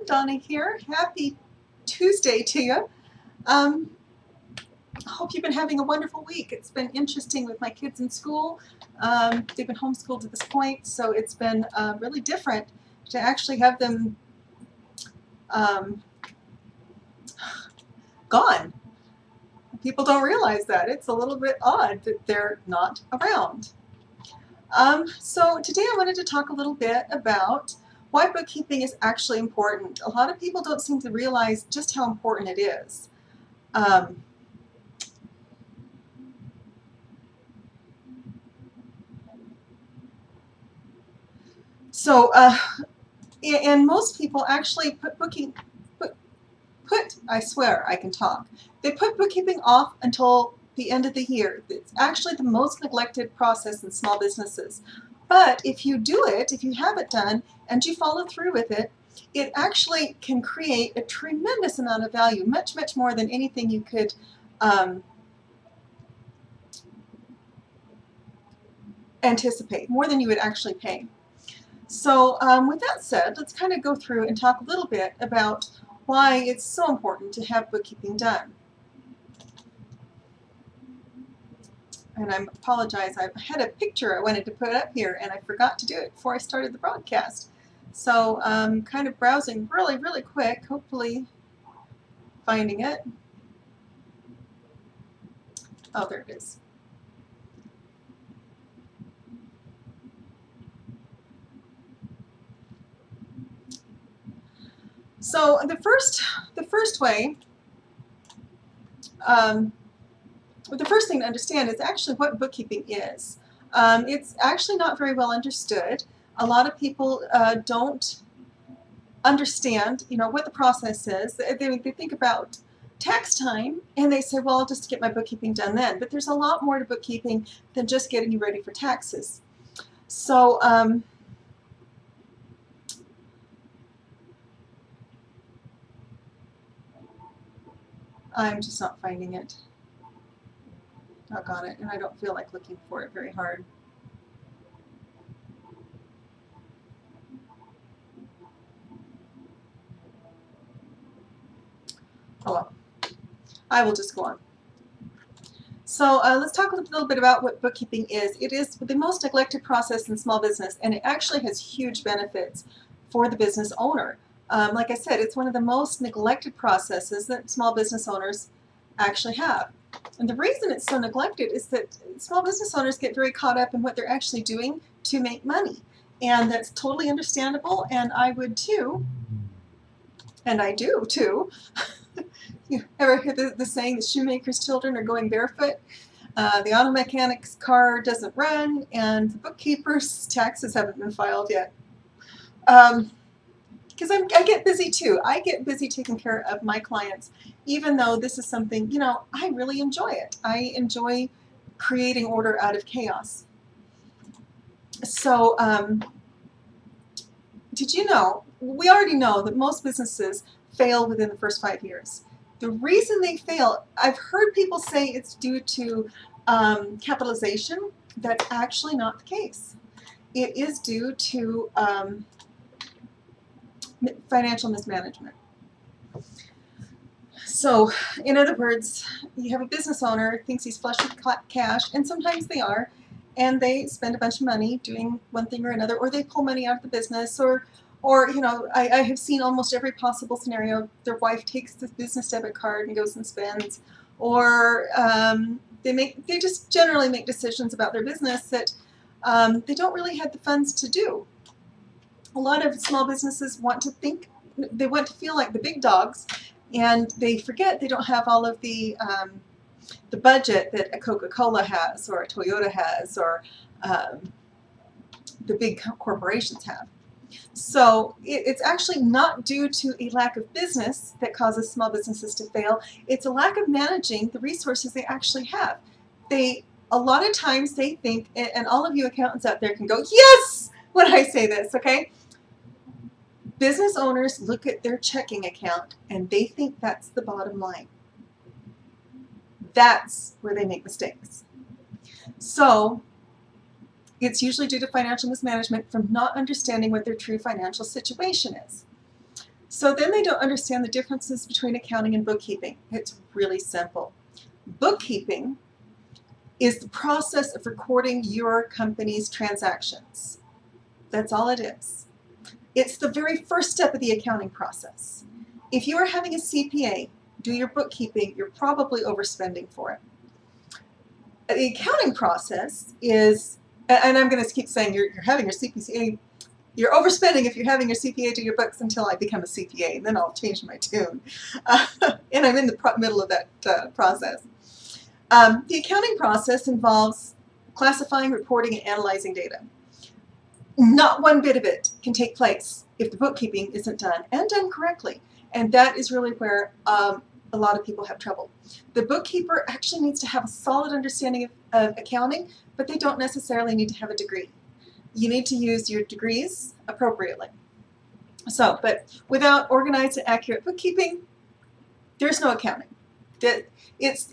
Donna here. Happy Tuesday to you. I hope you've been having a wonderful week. It's been interesting with my kids in school. They've been homeschooled at this point, so it's been really different to actually have them gone. People don't realize that. It's a little bit odd that they're not around. So today I wanted to talk a little bit about why bookkeeping is actually important. A lot of people don't seem to realize just how important it is. And most people actually I swear I can talk. They put bookkeeping off until the end of the year. It's actually the most neglected process in small businesses. But if you do it, if you have it done, and you follow through with it, it actually can create a tremendous amount of value, much, much more than anything you could anticipate, more than you would actually pay. So with that said, let's kind of go through and talk a little bit about why it's so important to have bookkeeping done. And I apologize, I had a picture I wanted to put up here and I forgot to do it before I started the broadcast. So I'm kind of browsing really, really quick, hopefully finding it. Oh, there it is. So the first way, the first thing to understand is actually what bookkeeping is. It's actually not very well understood. A lot of people don't understand, what the process is. They think about tax time and they say, well, I'll just get my bookkeeping done then. But there's a lot more to bookkeeping than just getting you ready for taxes. So I'm just not finding it. Doggone it, and I don't feel like looking for it very hard. Oh well, I will just go on. So let's talk a little bit about what bookkeeping is. It is the most neglected process in small business, and it actually has huge benefits for the business owner. Like I said, it's one of the most neglected processes that small business owners actually have. And the reason it's so neglected is that small business owners get very caught up in what they're actually doing to make money. And that's totally understandable, and I would too. And I do too. You ever hear the saying, the shoemaker's children are going barefoot? The auto mechanic's car doesn't run, and the bookkeeper's taxes haven't been filed yet. Because I get busy too. I get busy taking care of my clients, even though this is something, I really enjoy it. I enjoy creating order out of chaos. So did you know, we already know that most businesses fail within the first 5 years. The reason they fail, I've heard people say it's due to capitalization. That's actually not the case. It is due to financial mismanagement. So, in other words, you have a business owner thinks he's flush with cash, and sometimes they are, and they spend a bunch of money doing one thing or another, or they pull money out of the business, or I have seen almost every possible scenario. Their wife takes the business debit card and goes and spends, or they just generally make decisions about their business that they don't really have the funds to do. A lot of small businesses want to feel like the big dogs, and they forget they don't have all of the budget that a Coca-Cola has, or a Toyota has, or the big corporations have. So it's actually not due to a lack of business that causes small businesses to fail. It's a lack of managing the resources they actually have. A lot of times they think, and all of you accountants out there can go, yes, when I say this, okay? Business owners look at their checking account and they think that's the bottom line. That's where they make mistakes. So it's usually due to financial mismanagement from not understanding what their true financial situation is. So then they don't understand the differences between accounting and bookkeeping. It's really simple. Bookkeeping is the process of recording your company's transactions. That's all it is. It's the very first step of the accounting process. If you are having a CPA do your bookkeeping, you're probably overspending for it. The accounting process is, and I'm going to keep saying you're having your CPA, you're overspending if you're having your CPA do your books until I become a CPA, and then I'll change my tune. And I'm in the middle of that process. The accounting process involves classifying, reporting, and analyzing data. Not one bit of it can take place if the bookkeeping isn't done and done correctly. And that is really where a lot of people have trouble. The bookkeeper actually needs to have a solid understanding of accounting, but they don't necessarily need to have a degree. You need to use your degrees appropriately. So, but without organized and accurate bookkeeping, there's no accounting. It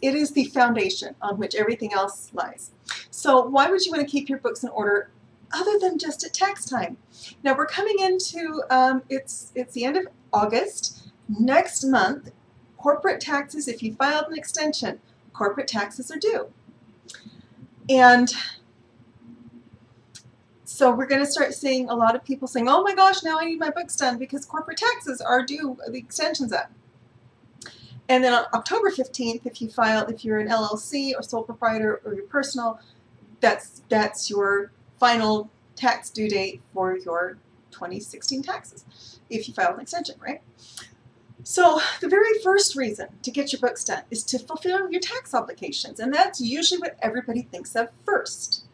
is the foundation on which everything else lies. So why would you want to keep your books in order other than just at tax time? Now we're coming into, it's the end of August. Next month, corporate taxes, if you filed an extension, corporate taxes are due. And so we're going to start seeing a lot of people saying, oh my gosh, now I need my books done because corporate taxes are due, the extension's up. And then on October 15th, if you're an LLC or sole proprietor or your personal, that's your final tax due date for your 2016 taxes, if you file an extension, right? So the very first reason to get your books done is to fulfill your tax obligations, and that's usually what everybody thinks of first.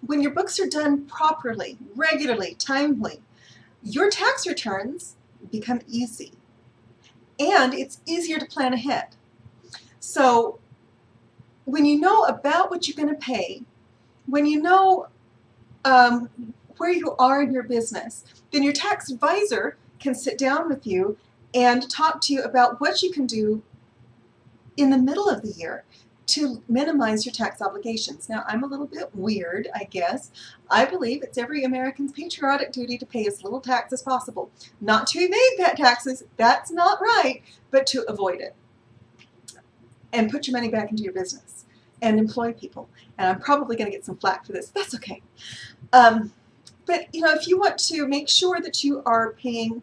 When your books are done properly, regularly, timely, your tax returns become easy, and it's easier to plan ahead. So when you know about what you're going to pay, when you know where you are in your business, then your tax advisor can sit down with you and talk to you about what you can do in the middle of the year to minimize your tax obligations. Now, I'm a little bit weird, I guess. I believe it's every American's patriotic duty to pay as little tax as possible. Not to evade taxes, that's not right, but to avoid it. And put your money back into your business and employ people. And I'm probably going to get some flack for this. That's okay. But you know, if you want to make sure that you are paying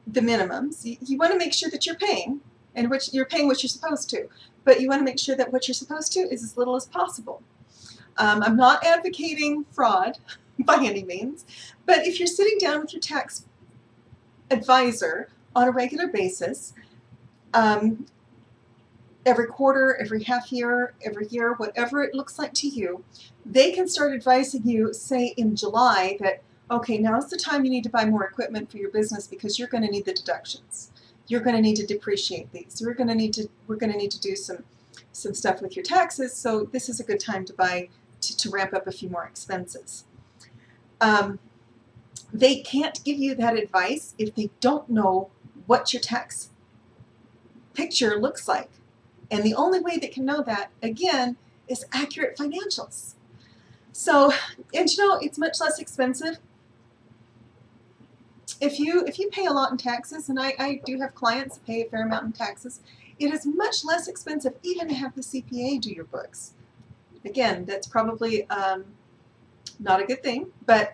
the minimums, you want to make sure that you're paying, and you're paying what you're supposed to. But you want to make sure that what you're supposed to is as little as possible. I'm not advocating fraud by any means, but if you're sitting down with your tax advisor on a regular basis, every quarter, every half year, every year, whatever it looks like to you, they can start advising you, say in July, that, okay, now's the time you need to buy more equipment for your business because you're going to need the deductions. You're going to need to depreciate these. We're going to need to do some stuff with your taxes, so this is a good time to buy, to ramp up a few more expenses. They can't give you that advice if they don't know what your tax picture looks like. And the only way they can know that, again, is accurate financials. So, and you know, it's much less expensive. If you pay a lot in taxes, and I do have clients that pay a fair amount in taxes, it is much less expensive even to have the CPA do your books. Again, that's probably not a good thing, but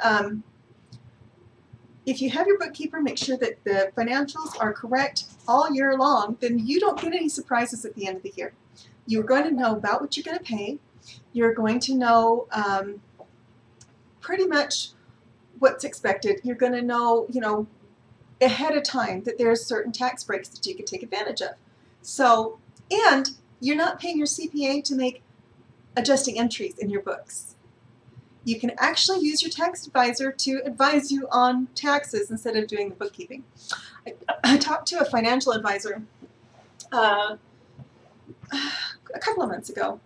if you have your bookkeeper make sure that the financials are correct all year long, then you don't get any surprises at the end of the year. You're going to know about what you're going to pay. You're going to know pretty much what's expected. You're going to know, you know, ahead of time that there's certain tax breaks that you can take advantage of. So, and you're not paying your CPA to make adjusting entries in your books. You can actually use your tax advisor to advise you on taxes instead of doing the bookkeeping. I talked to a financial advisor a couple of months ago,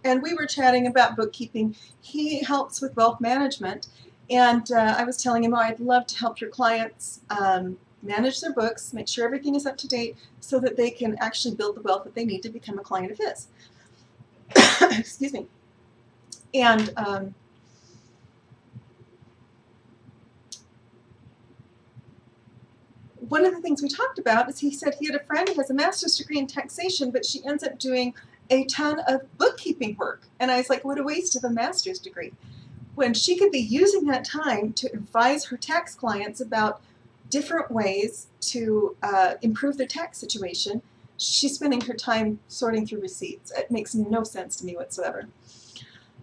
and we were chatting about bookkeeping. He helps with wealth management, and I was telling him, oh, I'd love to help your clients manage their books, make sure everything is up to date so that they can actually build the wealth that they need to become a client of his. Excuse me. And one of the things we talked about is he said he had a friend who has a master's degree in taxation, but she ends up doing a ton of bookkeeping work. And I was like, what a waste of a master's degree, when she could be using that time to advise her tax clients about different ways to improve their tax situation. She's spending her time sorting through receipts. It makes no sense to me whatsoever.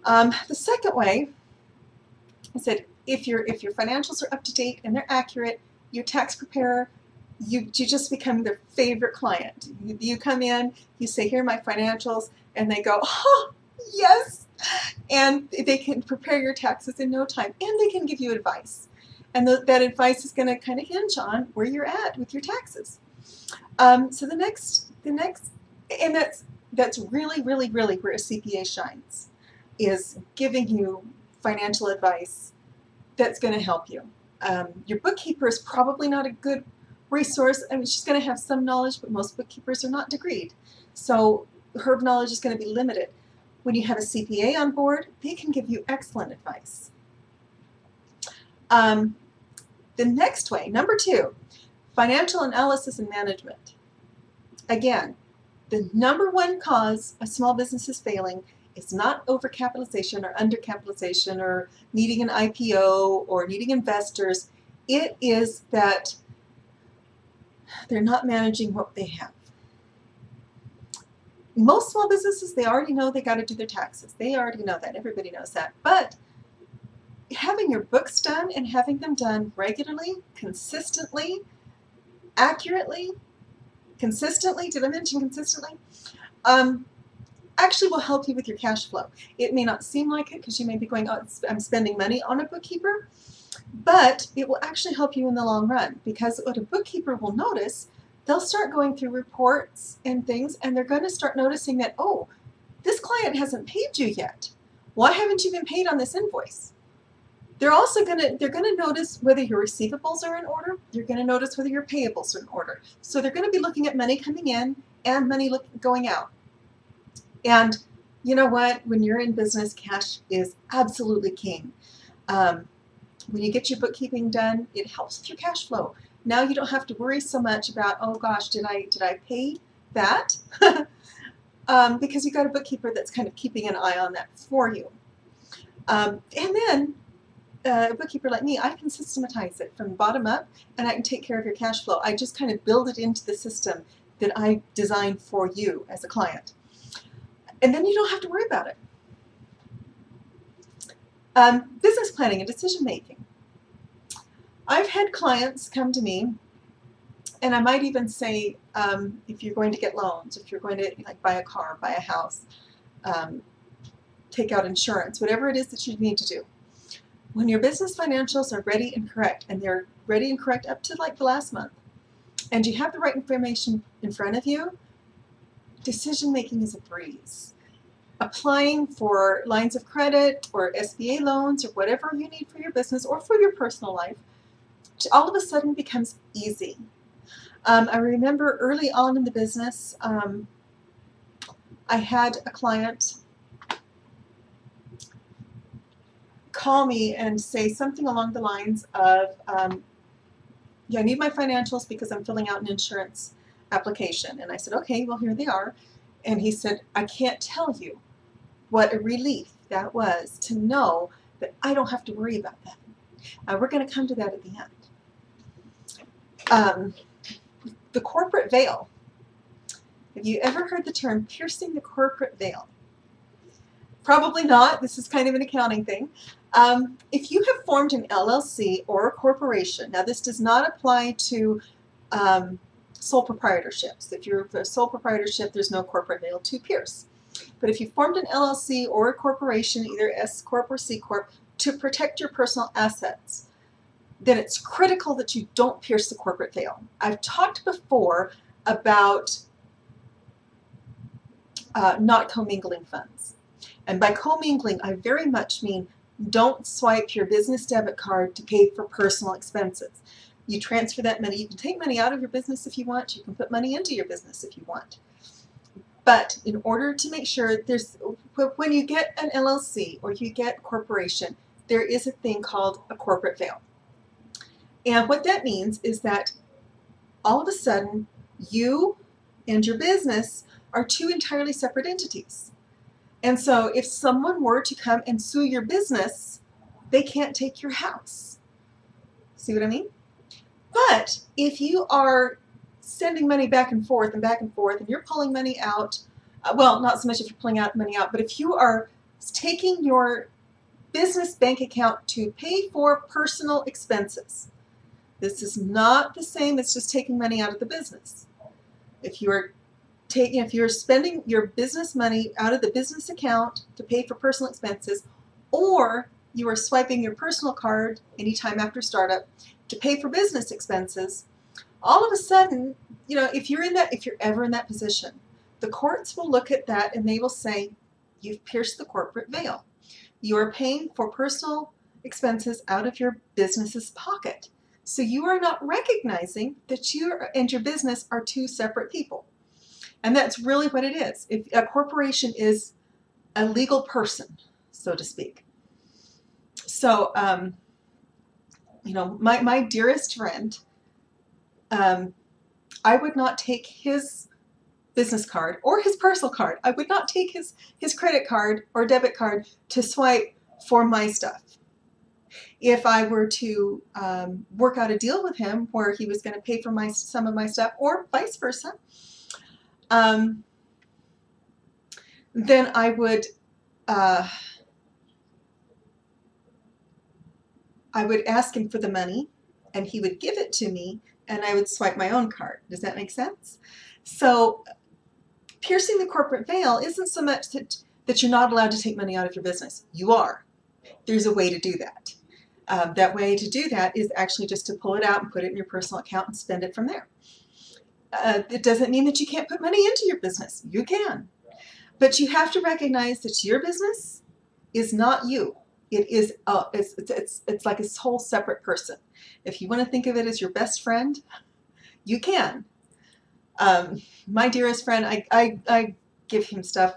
The second way, I said, if your financials are up to date and they're accurate, your tax preparer, you just become their favorite client. You come in, you say, here are my financials, and they go, oh, yes, and they can prepare your taxes in no time, and they can give you advice. And that advice is going to kind of hinge on where you're at with your taxes. So the next, and that's really, really, really where a CPA shines, is giving you financial advice that's going to help you. Your bookkeeper is probably not a good resource. I mean, she's going to have some knowledge, but most bookkeepers are not degreed. So her knowledge is going to be limited. When you have a CPA on board, they can give you excellent advice. The next way, number 2, financial analysis and management. Again, the #1 cause of small businesses failing is not overcapitalization or undercapitalization or needing an IPO or needing investors. It is that they're not managing what they have. Most small businesses, they already know they got to do their taxes. They already know that. Everybody knows that. But having your books done and having them done regularly, consistently, accurately, consistently, did I mention consistently? Actually will help you with your cash flow. It may not seem like it because you may be going, oh, I'm spending money on a bookkeeper, but it will actually help you in the long run, because what a bookkeeper will notice, they'll start going through reports and things, and they're going to start noticing that, oh, this client hasn't paid you yet. Why haven't you been paid on this invoice? They're also going to notice whether your receivables are in order. They're going to notice whether your payables are in order. So they're going to be looking at money coming in and money going out. And you know what? When you're in business, cash is absolutely king. When you get your bookkeeping done, it helps with your cash flow. Now you don't have to worry so much about, oh gosh, did I pay that? Because you've got a bookkeeper that's kind of keeping an eye on that for you. And then a bookkeeper like me, I can systematize it from the bottom up, and I can take care of your cash flow. I just kind of build it into the system that I designed for you as a client. And then you don't have to worry about it. Business planning and decision making. I've had clients come to me, and I might even say, if you're going to get loans, if you're going to buy a car, buy a house, take out insurance, whatever it is that you need to do. When your business financials are ready and correct, and they're ready and correct up to the last month, and you have the right information in front of you, decision making is a breeze. Applying for lines of credit or SBA loans or whatever you need for your business or for your personal life, all of a sudden becomes easy. I remember early on in the business, I had a client call me and say something along the lines of, yeah, I need my financials because I'm filling out an insurance application. And I said, okay, well, here they are. And he said, I can't tell you what a relief that was to know that I don't have to worry about that. We're going to come to that at the end. The corporate veil. Have you ever heard the term piercing the corporate veil? Probably not. This is kind of an accounting thing. If you have formed an LLC or a corporation, now this does not apply to sole proprietorships. If you're a sole proprietorship, there's no corporate veil to pierce. But if you formed an LLC or a corporation, either S Corp or C Corp, to protect your personal assets, then it's critical that you don't pierce the corporate veil. I've talked before about not commingling funds. And by commingling, I very much mean don't swipe your business debit card to pay for personal expenses. You transfer that money. You can take money out of your business if you want. You can put money into your business if you want. But in order to make sure when you get an LLC or you get a corporation, there is a thing called a corporate veil. And what that means is that all of a sudden you and your business are two entirely separate entities. And so if someone were to come and sue your business, they can't take your house. See what I mean? But if you are sending money back and forth and back and forth, and you're pulling money out, well, not so much if you're pulling out money out, but if you are taking your business bank account to pay for personal expenses, this is not the same as just taking money out of the business. If you're spending your business money out of the business account to pay for personal expenses, or you are swiping your personal card anytime after startup to pay for business expenses, all of a sudden, if you're ever in that position, the courts will look at that and they will say, you've pierced the corporate veil. You are paying for personal expenses out of your business's pocket. So you are not recognizing that you and your business are two separate people. And that's really what it is. If a corporation is a legal person, so to speak. So, my dearest friend, I would not take his business card or his personal card. I would not take his credit card or debit card to swipe for my stuff. If I were to work out a deal with him where he was going to pay for some of my stuff, or vice versa, then I would ask him for the money, and he would give it to me, and I would swipe my own card. Does that make sense? So piercing the corporate veil isn't so much that you're not allowed to take money out of your business. You are. There's a way to do that. That way to do that is actually just to pull it out and put it in your personal account and spend it from there. It doesn't mean that you can't put money into your business. You can. But you have to recognize that your business is not you. It is it's like a whole separate person. If you want to think of it as your best friend, you can. My dearest friend, I give him stuff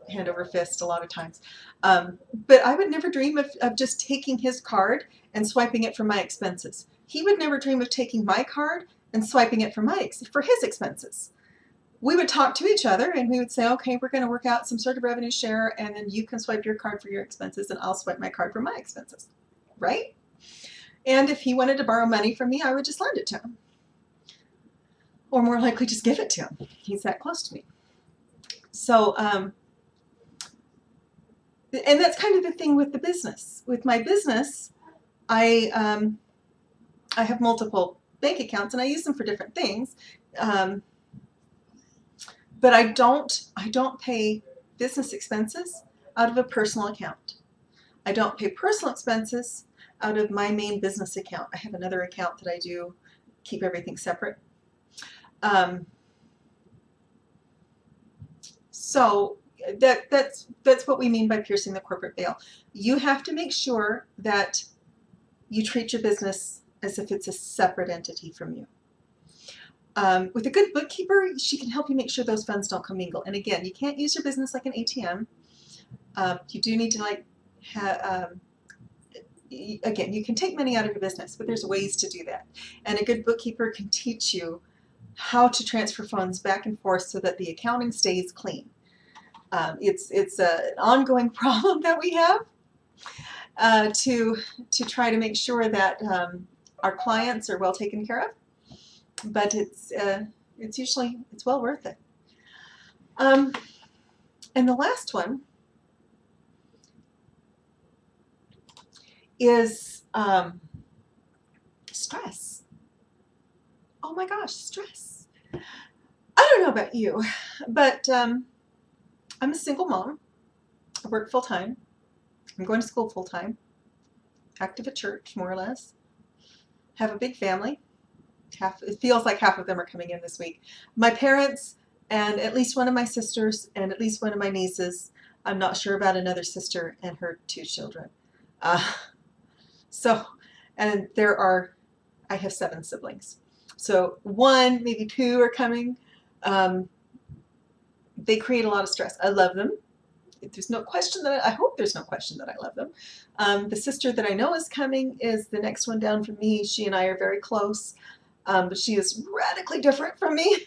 hand over fist a lot of times. But I would never dream of just taking his card and swiping it for my expenses. He would never dream of taking my card and swiping it for his expenses. We would talk to each other and we would say, okay, we're going to work out some sort of revenue share, and then you can swipe your card for your expenses and I'll swipe my card for my expenses, right? And if he wanted to borrow money from me, I would just lend it to him. Or more likely just give it to him. He's that close to me. So, and that's kind of the thing with the business. With my business, I have multiple bank accounts and I use them for different things. But I don't pay business expenses out of a personal account. I don't pay personal expenses out of my main business account. I have another account that I do keep everything separate. So that's what we mean by piercing the corporate veil. You have to make sure that you treat your business as if it's a separate entity from you. With a good bookkeeper, she can help you make sure those funds don't commingle. And again, you can't use your business like an ATM. You do need to again, you can take money out of your business, but there's ways to do that. And a good bookkeeper can teach you how to transfer funds back and forth so that the accounting stays clean. It's an ongoing problem that we have to try to make sure that our clients are well taken care of. But it's well worth it. And the last one is stress. Oh my gosh, stress. I don't know about you, but I'm a single mom. I work full time. I'm going to school full time. Active at church, more or less. Have a big family. It feels like half of them are coming in this week. My parents and at least one of my sisters and at least one of my nieces. I'm not sure about another sister and her 2 children. And I have 7 siblings. So 1, maybe 2 are coming. They create a lot of stress. I love them. There's no question I hope there's no question that I love them. The sister that I know is coming is the next one down from me. She and I are very close. but she is radically different from me.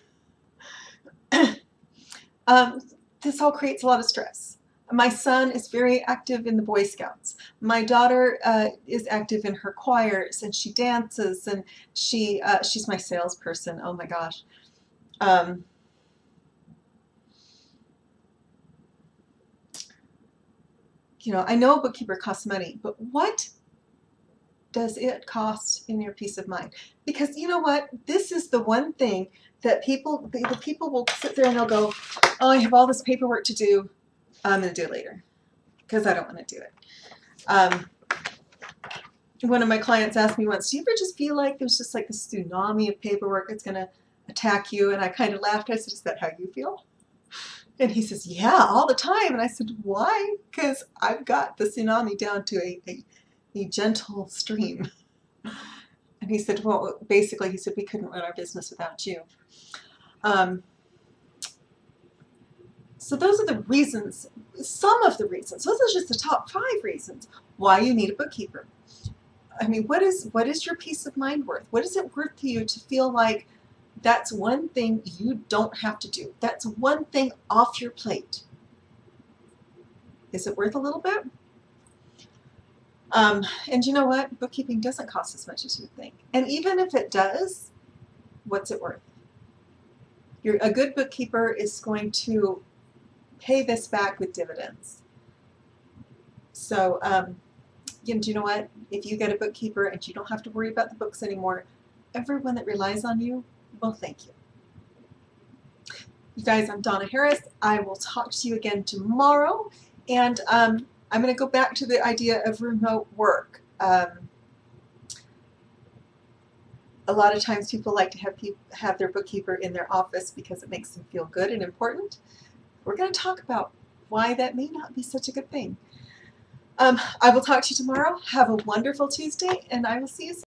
This all creates a lot of stress. My son is very active in the Boy Scouts. My daughter is active in her choirs, and she dances, and she's my salesperson. Oh my gosh. I know a bookkeeper costs money, but what does it cost in your peace of mind? Because you know what? This is the one thing that the people will sit there and they'll go, oh, I have all this paperwork to do. I'm going to do it later because I don't want to do it. One of my clients asked me once, do you ever just feel like there's just like this tsunami of paperwork that's going to attack you? And I kind of laughed. I said, is that how you feel? And he says, yeah, all the time. And I said, why? Because I've got the tsunami down to a gentle stream. And he said, well, basically, he said, we couldn't run our business without you. So those are the reasons, some of the reasons, those are just the top 5 reasons why you need a bookkeeper. I mean, what is your peace of mind worth? What is it worth to you to feel like that's one thing you don't have to do? That's one thing off your plate. Is it worth a little bit? And you know what? Bookkeeping doesn't cost as much as you think. And even if it does, what's it worth? A good bookkeeper is going to pay this back with dividends. So, do you know what? If you get a bookkeeper and you don't have to worry about the books anymore, everyone that relies on you will thank you. You guys, I'm Donna Harris. I will talk to you again tomorrow. And I'm going to go back to the idea of remote work. A lot of times people like to have their bookkeeper in their office because it makes them feel good and important. We're going to talk about why that may not be such a good thing. I will talk to you tomorrow. Have a wonderful Tuesday, and I will see you soon.